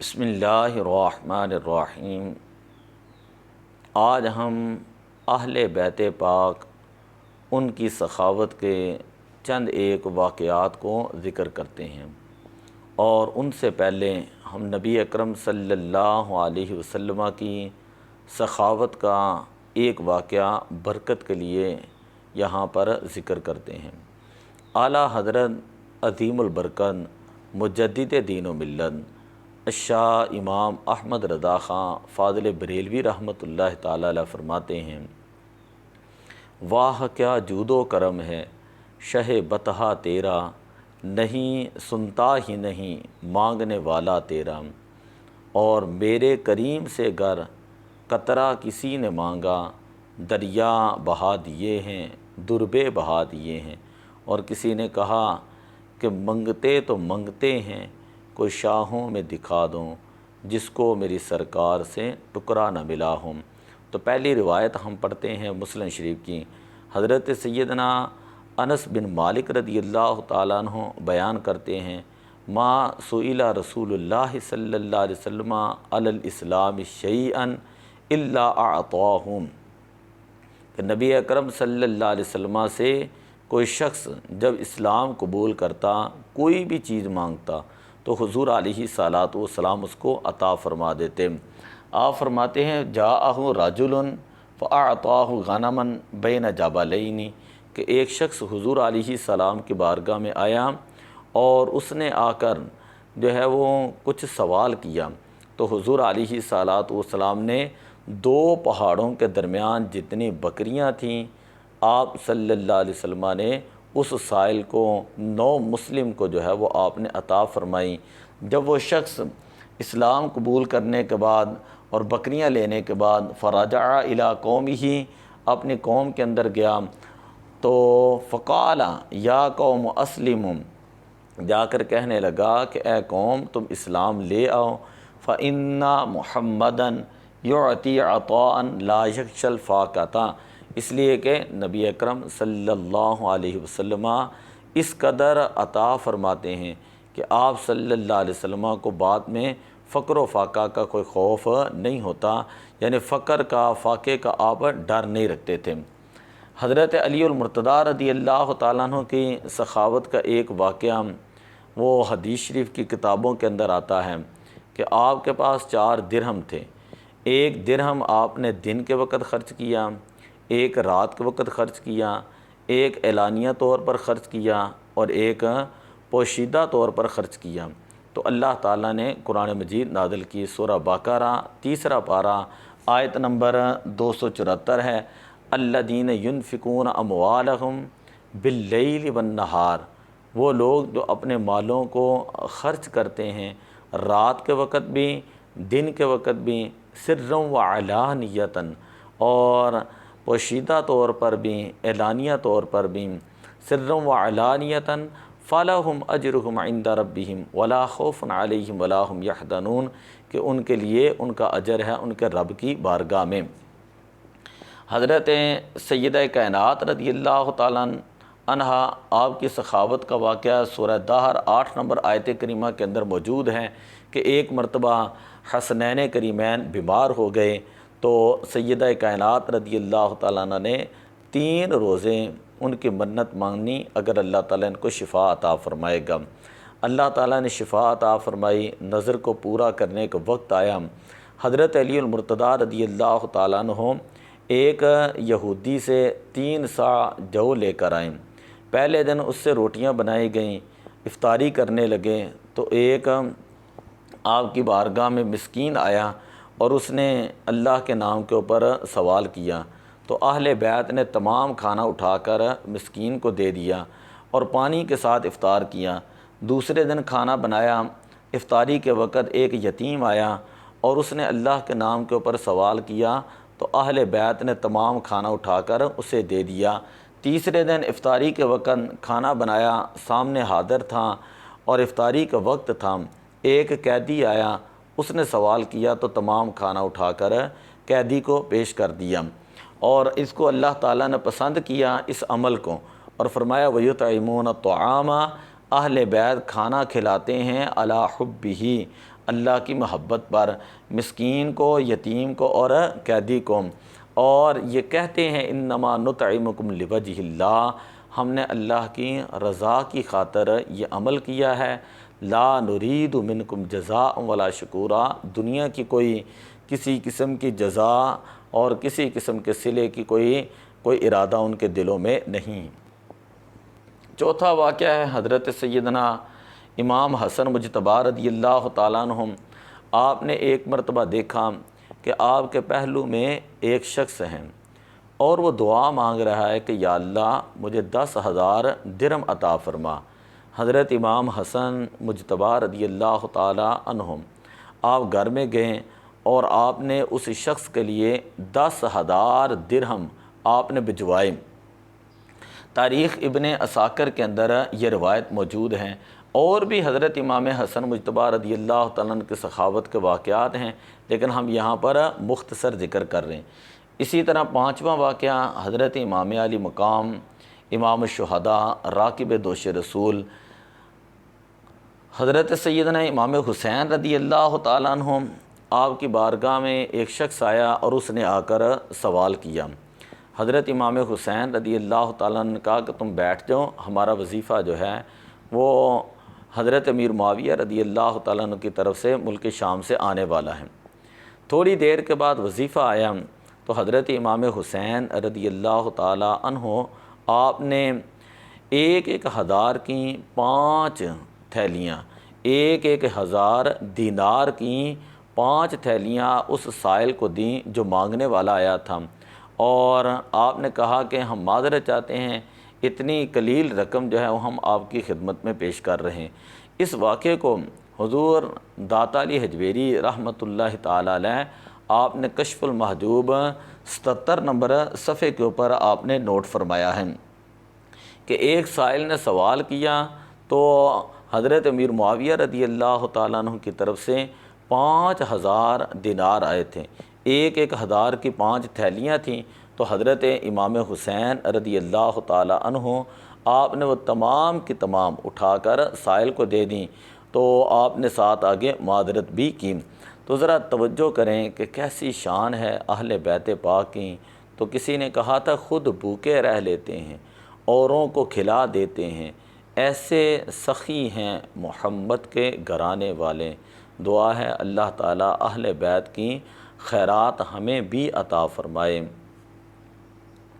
بسم اللہ الرحمن الرحیم۔ آج ہم اہل بیت پاک ان کی سخاوت کے چند ایک واقعات کو ذکر کرتے ہیں، اور ان سے پہلے ہم نبی اکرم صلی اللہ علیہ وسلم کی سخاوت کا ایک واقعہ برکت کے لیے یہاں پر ذکر کرتے ہیں۔ اعلیٰ حضرت عظیم البرکت مجدد دین و ملت شاہ امام احمد رضا خان فاضل بریلوی رحمۃ اللہ تعالی علیہ فرماتے ہیں، واہ کیا جود و کرم ہے شہ بطحہ تیرا، نہیں سنتا ہی نہیں مانگنے والا تیرا، اور میرے کریم سے گر قطرہ کسی نے مانگا، دریا بہا دیے ہیں دربے بہا دیے ہیں۔ اور کسی نے کہا کہ منگتے تو منگتے ہیں، کوئی شاہوں میں دکھا دوں جس کو میری سرکار سے ٹکرا نہ ملا ہوں۔ تو پہلی روایت ہم پڑھتے ہیں مسلم شریف کی، حضرت سیدنا انس بن مالک رضی اللہ تعالیٰ عنہ بیان کرتے ہیں، ما سئل رسول اللہ صلی اللہ علیہ وسلم علی الاسلام شیئا الا اعطاہم، کہ نبی اکرم صلی اللہ علیہ وسلم سے کوئی شخص جب اسلام قبول کرتا، کوئی بھی چیز مانگتا تو حضور علیہ صلوٰۃ والسلام اس کو عطا فرما دیتے۔ آپ فرماتے ہیں جاءہ رجل فاعطاہ غنما بین جبلین، کہ ایک شخص حضور علیہ السلام کی بارگاہ میں آیا اور اس نے آ کر جو ہے وہ کچھ سوال کیا، تو حضور علیہ صلوٰۃ والسلام نے دو پہاڑوں کے درمیان جتنی بکریاں تھیں، آپ صلی اللہ علیہ وسلم نے اس سائل کو، نو مسلم کو جو ہے وہ آپ نے عطا فرمائی۔ جب وہ شخص اسلام قبول کرنے کے بعد اور بکریاں لینے کے بعد فرجع الی قومہ، اپنی قوم کے اندر گیا، تو فقال یا قوم اسلموا، جا کر کہنے لگا کہ اے قوم تم اسلام لے آؤ، فإن محمدًا یعطی عطاء لا یخشی الفاقۃ، اس لیے کہ نبی اکرم صلی اللہ علیہ وسلم اس قدر عطا فرماتے ہیں کہ آپ صلی اللہ علیہ وسلم کو بعد میں فقر و فاقہ کا کوئی خوف نہیں ہوتا، یعنی فقر کا، فاقے کا آپ ڈر نہیں رکھتے تھے۔ حضرت علی المرتضیٰ رضی اللہ تعالیٰ عنہ کی سخاوت کا ایک واقعہ وہ حدیث شریف کی کتابوں کے اندر آتا ہے کہ آپ کے پاس 4 درہم تھے، ایک درہم آپ نے دن کے وقت خرچ کیا، ایک رات کے وقت خرچ کیا، ایک اعلانیہ طور پر خرچ کیا، اور ایک پوشیدہ طور پر خرچ کیا۔ تو اللہ تعالیٰ نے قرآن مجید نازل کی، سورہ بقرہ 3 پارہ آیت نمبر 274 ہے، الذین ینفقون اموالہم باللیل والنہار، وہ لوگ جو اپنے مالوں کو خرچ کرتے ہیں رات کے وقت بھی دن کے وقت بھی، سرًا وعلانیۃً، اور پوشیدہ طور پر بھی اعلانیہ طور پر بھی، سرًا وعلانیۃً فلہم اجرہم عند ربہم ولا خوف علیہم ولا ہم یحزنون، کہ ان کے لیے ان کا اجر ہے ان کے رب کی بارگاہ میں۔ حضرت سیدہ کائنات رضی اللہ تعالیٰ عنہا، آپ کی سخاوت کا واقعہ سورہ دہر 8 نمبر آیت کریمہ کے اندر موجود ہے کہ ایک مرتبہ حسنین کریمین بیمار ہو گئے، تو سیدہ کائنات رضی اللہ تعالیٰ عنہ نے 3 روزے ان کی منت مانگنی، اگر اللہ تعالیٰ ان کو شفا عطا فرمائے گا۔ اللہ تعالیٰ نے شفا عطا فرمائی، نظر کو پورا کرنے کا وقت آیا۔ حضرت علی المرتضیٰ رضی اللہ تعالیٰ عنہ ایک یہودی سے 3 صاع جو لے کر آئیں۔ پہلے دن اس سے روٹیاں بنائی گئیں، افطاری کرنے لگے، تو ایک آپ کی بارگاہ میں مسکین آیا اور اس نے اللہ کے نام کے اوپر سوال کیا، تو اہل بیت نے تمام کھانا اٹھا کر مسکین کو دے دیا اور پانی کے ساتھ افطار کیا۔ دوسرے دن کھانا بنایا، افطاری کے وقت ایک یتیم آیا اور اس نے اللہ کے نام کے اوپر سوال کیا، تو اہل بیت نے تمام کھانا اٹھا کر اسے دے دیا۔ تیسرے دن افطاری کے وقت کھانا بنایا، سامنے حاضر تھا اور افطاری کا وقت تھا، ایک قیدی آیا، اس نے سوال کیا تو تمام کھانا اٹھا کر قیدی کو پیش کر دیا، اور اس کو اللہ تعالیٰ نے پسند کیا اس عمل کو، اور فرمایا وَيُطْعِمُونَ الطَّعَامَ، اہل بیت کھانا کھلاتے ہیں علی حبہ، اللہ کی محبت پر، مسکین کو، یتیم کو اور قیدی کو، اور یہ کہتے ہیں انما نطعمکم لوجہ اللہ، ہم نے اللہ کی رضا کی خاطر یہ عمل کیا ہے، لا نرید منکم جزاء ولا شکورا، دنیا کی کسی قسم کی جزا اور کسی قسم کے صلے کی کوئی ارادہ ان کے دلوں میں نہیں۔ چوتھا واقعہ ہے حضرت سیدنا امام حسن مجتبی رضی اللہ تعالیٰ عنہ۔ آپ نے ایک مرتبہ دیکھا کہ آپ کے پہلو میں ایک شخص ہے اور وہ دعا مانگ رہا ہے کہ یا اللہ مجھے 10,000 درہم عطا فرما۔ حضرت امام حسن مجتبی رضی اللہ تعالیٰ عنہ آپ گھر میں گئے اور آپ نے اس شخص کے لیے 10,000 درہم آپ نے بھجوائے۔ تاریخ ابن عساکر کے اندر یہ روایت موجود ہیں، اور بھی حضرت امام حسن مجتبی رضی اللہ تعالیٰ عنہ کی سخاوت کے واقعات ہیں، لیکن ہم یہاں پر مختصر ذکر کر رہے ہیں۔ اسی طرح پانچواں واقعہ حضرت امام علی مقام، امام الشہداء، راکب دوش رسول، حضرت سیدنا امام حسین رضی اللہ تعالیٰ عنہ، آپ کی بارگاہ میں ایک شخص آیا اور اس نے آ کر سوال کیا۔ حضرت امام حسین رضی اللہ تعالیٰ عنہ نے کہا کہ تم بیٹھ جاؤ، ہمارا وظیفہ جو ہے وہ حضرت امیر معاویہ رضی اللہ تعالیٰ عنہ کی طرف سے ملک شام سے آنے والا ہے۔ تھوڑی دیر کے بعد وظیفہ آیا تو حضرت امام حسین رضی اللہ تعالیٰ عنہ آپ نے 1,000 کی 5 تھیلیاں، 1,000 دینار کی 5 تھیلیاں اس سائل کو دیں جو مانگنے والا آیا تھا، اور آپ نے کہا کہ ہم معذرت چاہتے ہیں، اتنی قلیل رقم جو ہے وہ ہم آپ کی خدمت میں پیش کر رہے ہیں۔ اس واقعے کو حضور داتا علی حجویری رحمۃ اللہ تعالی علیہ آپ نے کشف المحجوب 77 نمبر صفحے کے اوپر آپ نے نوٹ فرمایا ہے کہ ایک سائل نے سوال کیا تو حضرت امیر معاویہ رضی اللہ تعالیٰ عنہ کی طرف سے 5,000 دینار آئے تھے، 1,000 کی 5 تھیلیاں تھیں، تو حضرت امام حسین رضی اللہ تعالیٰ عنہ آپ نے وہ تمام کی تمام اٹھا کر سائل کو دے دیں، تو آپ نے ساتھ آگے معذرت بھی کی۔ تو ذرا توجہ کریں کہ کیسی شان ہے اہل بیت پاک کی۔ تو کسی نے کہا تھا خود بھوکے رہ لیتے ہیں، اوروں کو کھلا دیتے ہیں، ایسے سخی ہیں محمد کے گھرانے والے۔ دعا ہے اللہ تعالیٰ اہل بیت کی خیرات ہمیں بھی عطا فرمائے۔